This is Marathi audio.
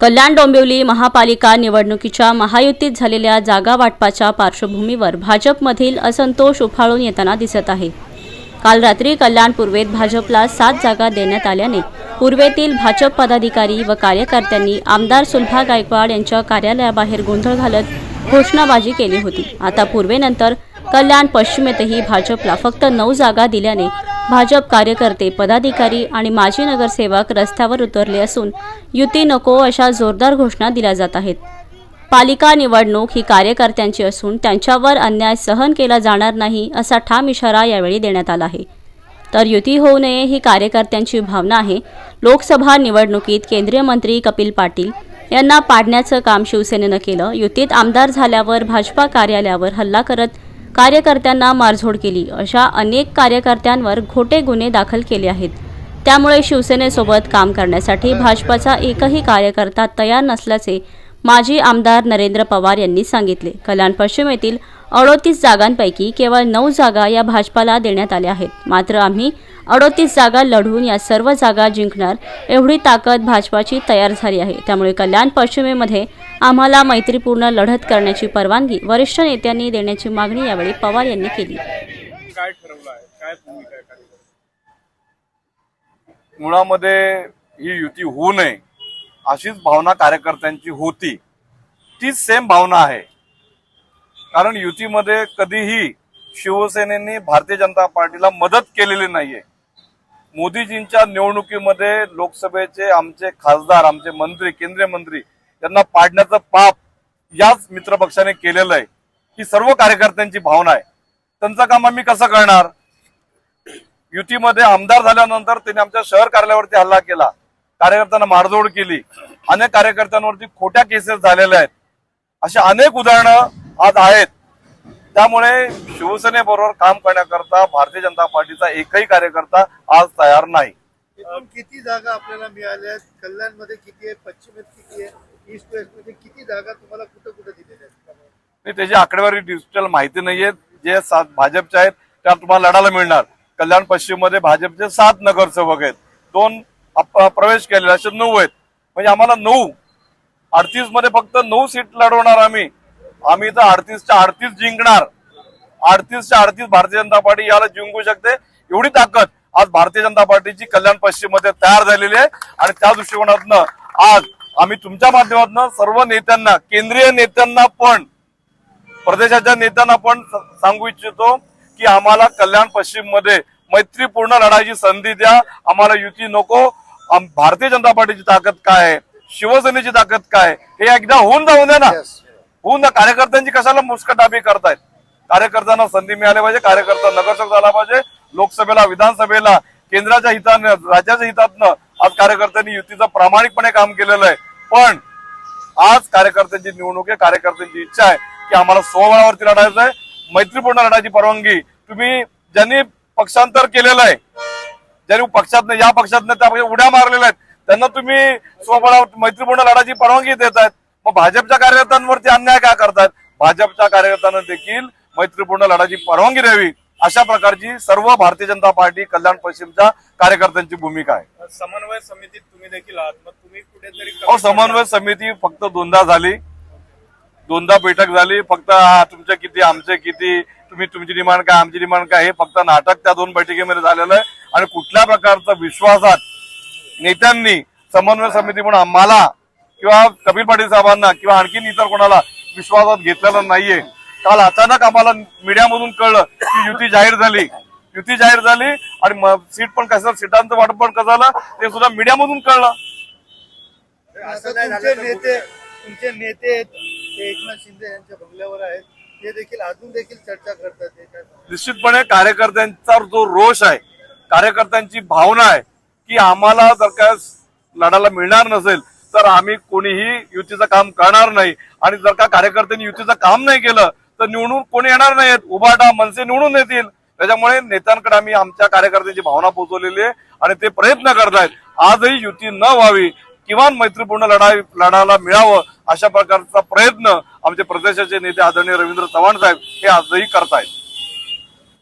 कल्याण डोंबिवली महापालिका निवडणुकीच्या महायुतीत झालेल्या जागा वाटपाच्या पार्श्वभूमीवर भाजपमधील असंतोष उफाळून येताना दिसत आहे। काल रात्री कल्याण पूर्वेत भाजपला 7 जागा देण्यात आल्याने पूर्वेतील भाजप पदाधिकारी व कार्यकर्त्यांनी आमदार सुलभा गायकवाड यांच्या कार्यालयाबाहेर गोंधळ घालत घोषणाबाजी केली होती। आता पूर्वेनंतर कल्याण पश्चिमेतही भाजपला फक्त 9 जागा दिल्याने भाजप कार्यकर्ते, पदाधिकारी आणि माजी नगरसेवक रस्त्यावर उतरले असून युती नको अशा जोरदार घोषणा दिल्या जात आहेत। पालिका निवडणूक ही कार्यकर्त्यांची असून त्यांच्यावर अन्याय सहन केला जाणार नाही असा ठाम इशारा यावेळी देण्यात आला आहे। तर युती होऊ नये ही कार्यकर्त्यांची भावना आहे। लोकसभा निवडणुकीत केंद्रीय मंत्री कपिल पाटील यांना पाडण्याचं काम शिवसेनेनं केलं। युतीत आमदार झाल्यावर भाजपा कार्यालयावर हल्ला करत कार्यकर्त्यांना मारझोड केली, अशा अनेक कार्यकर्त्यांवर खोटे गुन्हे दाखल केले आहेत। त्यामुळे शिवसेनेसोबत काम करण्यासाठी भाजपचा एकही कार्यकर्ता तयार नसल्याचे माजी आमदार नरेंद्र पवार यांनी सांगितले। कल्याण पश्चिम येथील 38 जागांपैकी केवळ 9 जागा या भाजपाला देण्यात आल्या आहेत। मात्र आम्ही 38 जागा लढवून या सर्व जागा जिंकणार एवढी ताकद भाजपाची तयार झाली आहे। त्यामुळे कल्याण पश्चिमेमध्ये आम्हाला मैत्रीपूर्ण लढत करण्याची परवानगी वरिष्ठ नेत्यांनी देण्याची मागणी यावेळी पवार यांनी केली। काय ठरवलं आहे, काय भूमिका आहे? मुळामध्ये ही युती होऊ नये अशीच भावना कार्यकर्त्यांची होती, तीच सेम भावना आहे। कारण युतीमध्ये कधीही शिवसेनेने भारतीय जनता पार्टीला मदत केलेली नाहीये। मोदीजींच्या निवडणुकीमध्ये लोकसभेचे आमचे खासदार, आमचे मंत्री, केंद्रीय मंत्री यांना पाडण्याचं पाप याच मित्रपक्षाने केलेलं आहे। ही सर्व कार्यकर्त्यांची भावना आहे। त्यांचं काम आम्ही कसं करणार? युतीमध्ये आमदार झाल्यानंतर त्यांनी आमच्या शहर कार्यालयावरती हल्ला केला, कार्यकर्त्यांना मारझोड केली, अनेक कार्यकर्त्यांवरती खोट्या केसेस झालेल्या आहेत। अशी अनेक उदाहरणं आज आहेत। त्यामुळे शिवसेनेबरोबर काम करण्याकरता भारतीय जनता पार्टीचा एकही कार्यकर्ता आज तयार नाही। किती जागा आपल्याला मिळाल्या आहेत? कल्याणमध्ये किती आहे, पश्चिमेत किती आहे, ईस्ट वेस्ट मध्ये किती जागा तुम्हाला कुठे कुठे दिलेल्या आहेत? त्याची आकडेवारी डिजिटल माहिती नाहीये। जे 7 भाजपचे आहेत त्या तुम्हाला लढायला मिळणार। कल्याण पश्चिम मध्ये भाजपचे 7 नगरसेवक आहेत, 2 प्रवेश केलेले, असे 9 आहेत। म्हणजे आम्हाला 9, 38 मध्ये फक्त 9 सीट लढवणार आम्ही तर 38च्या 38 जिंकणार। 38च्या 38 भारतीय जनता पार्टी याला जिंकू शकते एवढी ताकद आज भारतीय जनता पार्टीची कल्याण पश्चिम मध्ये तयार झालेली आहे। आणि त्या दृष्टिकोनातून आज आम्ही तुमच्या माध्यमातून सर्व नेत्यांना, केंद्रीय नेत्यांना पण, प्रदेशाच्या नेत्यांना पण सांगू इच्छितो की आम्हाला कल्याण पश्चिम मध्ये मैत्रीपूर्ण लढाईची संधी द्या। आम्हाला युती नको। भारतीय जनता पार्टीची ताकद काय आहे, शिवसेनेची ताकद काय, हे एकदा होऊन जाऊ द्या ना। होऊन ना, कार्यकर्त्यांची कशाला मुस्कटाबी करतायत? कार्यकर्त्यांना संधी मिळाली पाहिजे, कार्यकर्ता नगरसेवक झाला पाहिजे। लोकसभेला, विधानसभेला, केंद्राच्या हितानं, राज्याच्या हितातनं आज कार्यकर्त्यांनी युतीचं प्रामाणिकपणे काम केलेलं आहे। पण आज कार्यकर्त्यांची निवडणूक आहे, कार्यकर्त्यांची इच्छा आहे की आम्हाला स्वबळावरती लढायचं आहे। मैत्रीपूर्ण लढायची परवानगी तुम्ही ज्यांनी पक्षांतर केलेलं आहे, ज्यांनी पक्षातनं, या पक्षातनं त्या उड्या मारलेल्या आहेत, त्यांना तुम्ही स्वबळावर मैत्रीपूर्ण लढायची परवानगी देत आहेत। मग भाजपच्या कार्यकर्त्यांवरती अन्याय काय करतात? भाजपच्या कार्यकर्त्यांना देखील मैत्रीपूर्ण लढायची परवानगी द्यावी, अशा प्रकारची सर्व भारतीय जनता पार्टी कल्याण पश्चिमच्या कार्यकर्त्यांची भूमिका आहे। समन्वय समितीत तुम्ही देखील आहात, मग तुम्ही कुठेतरी समन्वय समिती फक्त 2दा झाली, 2दा बैठक झाली। फक्त तुमचे किती, आमचे किती, तुम्ही तुमची डिमांड काय, आमची डिमांड काय, हे फक्त नाटक त्या 2 बैठकीमध्ये झालेलं आहे। आणि कुठल्या प्रकारचा विश्वासात नेत्यांनी समन्वय समिती म्हणून आम्हाला किंवा कपिल पाटील साहेबांना किंवा आणखीन इतर कोणाला विश्वासात घेतलेला नाहीये। काल अचानक आम्हाला मीडियामधून कळलं की युती जाहीर झाली आणि सीट पण कसं, सीटांचं वाटप पण कसं झालं ते सुद्धा मीडियामधून कळलं। तुमचे नेते एकनाथ शिंदे यांच्या बंगल्यावर आहेत, ते देखील अजून देखील चर्चा करतात। निश्चितपणे कार्यकर्त्यांचा जो रोष आहे, कार्यकर्त्यांची भावना आहे की आम्हाला जर का लढायला मिळणार नसेल तर आम्ही कोणीही युतीचं काम करणार नाही। आणि जर का कार्यकर्त्यांनी युतीचं काम नाही केलं तर निवडून कोणी येणार नाहीत, उभाटा, मनसे निवडून येतील। त्याच्यामुळे नेत्यांकडे आम्ही आमच्या कार्यकर्त्यांची भावना पोहोचवलेली आहे आणि ते प्रयत्न करतायत आजही युती न व्हावी, किमान मैत्रीपूर्ण लढायला मिळावं, अशा प्रकारचा प्रयत्न आमचे प्रदेशाचे नेते आदरणीय रवींद्र चव्हाण साहेब हे आजही करतायत।